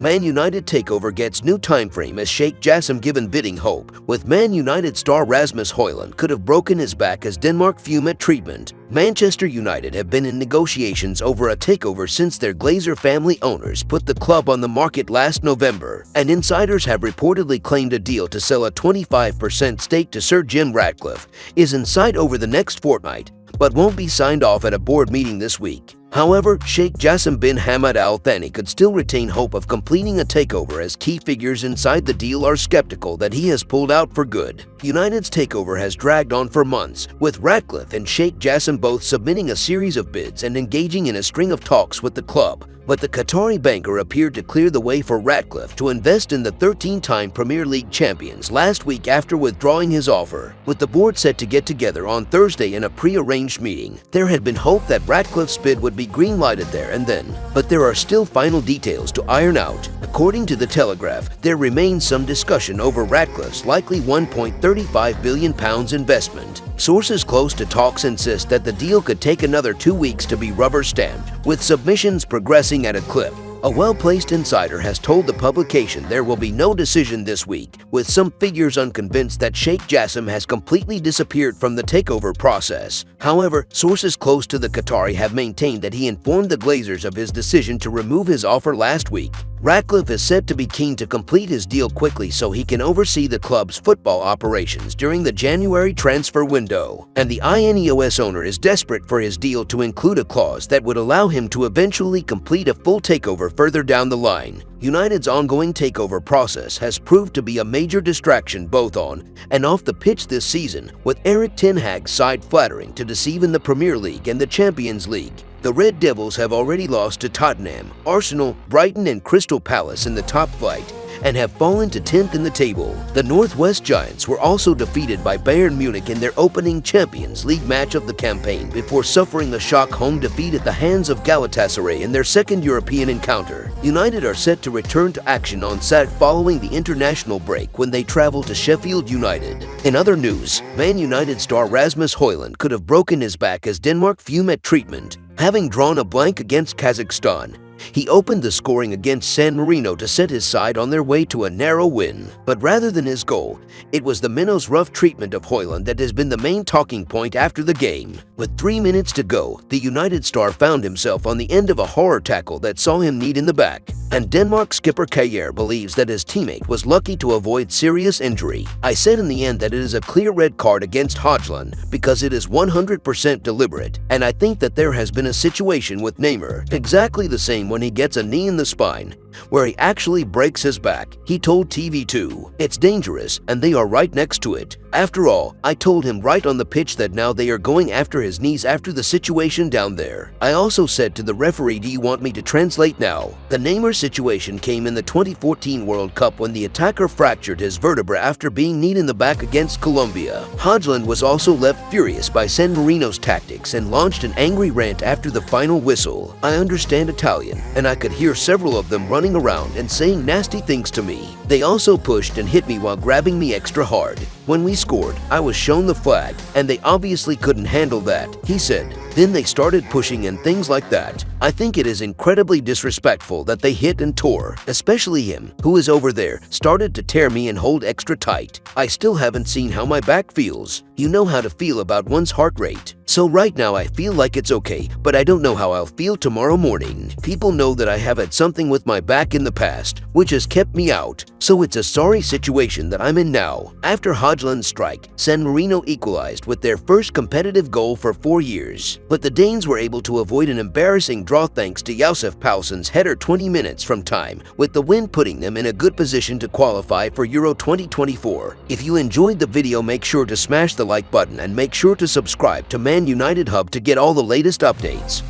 Man United takeover gets new timeframe as Sheikh Jassim given bidding hope, with Man United star Rasmus Hoylund could have broken his back as Denmark fume at treatment. Manchester United have been in negotiations over a takeover since their Glazer family owners put the club on the market last November, and insiders have reportedly claimed a deal to sell a 25% stake to Sir Jim Ratcliffe is in sight over the next fortnight, but won't be signed off at a board meeting this week. However, Sheikh Jassim bin Hamad Al Thani could still retain hope of completing a takeover as key figures inside the deal are skeptical that he has pulled out for good. United's takeover has dragged on for months, with Ratcliffe and Sheikh Jassim both submitting a series of bids and engaging in a string of talks with the club. But the Qatari banker appeared to clear the way for Ratcliffe to invest in the 13-time Premier League champions last week after withdrawing his offer. With the board set to get together on Thursday in a pre-arranged meeting, there had been hope that Ratcliffe's bid would be green-lighted there and then, but there are still final details to iron out. According to The Telegraph, there remains some discussion over Ratcliffe's likely £1.35 billion investment. Sources close to talks insist that the deal could take another 2 weeks to be rubber-stamped, with submissions progressing at a clip. A well-placed insider has told the publication there will be no decision this week, with some figures unconvinced that Sheikh Jassim has completely disappeared from the takeover process. However, sources close to the Qatari have maintained that he informed the Glazers of his decision to remove his offer last week. Ratcliffe is said to be keen to complete his deal quickly so he can oversee the club's football operations during the January transfer window, and the INEOS owner is desperate for his deal to include a clause that would allow him to eventually complete a full takeover further down the line. United's ongoing takeover process has proved to be a major distraction both on and off the pitch this season, with Erik ten Hag's side flattering to deceive in the Premier League and the Champions League. The Red Devils have already lost to Tottenham, Arsenal, Brighton and Crystal Palace in the top flight, and have fallen to 10th in the table. The Northwest Giants were also defeated by Bayern Munich in their opening Champions League match of the campaign before suffering a shock home defeat at the hands of Galatasaray in their second European encounter. United are set to return to action on Saturday following the international break when they travel to Sheffield United. In other news, Man United star Rasmus Hoylund could have broken his back as Denmark fume at treatment. Having drawn a blank against Kazakhstan, he opened the scoring against San Marino to set his side on their way to a narrow win. But rather than his goal, it was the minnows' rough treatment of Hoylund that has been the main talking point after the game. With 3 minutes to go, the United star found himself on the end of a horror tackle that saw him kneed in the back, and Denmark skipper QATAR believes that his teammate was lucky to avoid serious injury. I said in the end that it is a clear red card against Hojlund because it is 100% deliberate, and I think that there has been a situation with Neymar exactly the same when he gets a knee in the spine, where he actually breaks his back. He told TV2, "It's dangerous and they are right next to it." After all, I told him right on the pitch that now they are going after his knees after the situation down there. I also said to the referee, "Do you want me to translate now?" The Neymar situation came in the 2014 World Cup when the attacker fractured his vertebra after being kneed in the back against Colombia. Hojlund was also left furious by San Marino's tactics and launched an angry rant after the final whistle. I understand Italian, and I could hear several of them running around and saying nasty things to me. They also pushed and hit me while grabbing me extra hard. When we scored, I was shown the flag, and they obviously couldn't handle that, he said. Then they started pushing and things like that. I think it is incredibly disrespectful that they hit and tore, especially him, who is over there, started to tear me and hold extra tight. I still haven't seen how my back feels. You know how to feel about one's heart rate. So right now I feel like it's okay, but I don't know how I'll feel tomorrow morning. People know that I have had something with my back in the past, which has kept me out. So it's a sorry situation that I'm in now. After Hojlund's strike, San Marino equalized with their first competitive goal for 4 years. But the Danes were able to avoid an embarrassing draw thanks to Josef Poulsen's header 20 minutes from time, with the win putting them in a good position to qualify for Euro 2024. If you enjoyed the video, make sure to smash the like button and make sure to subscribe to Man United Hub to get all the latest updates.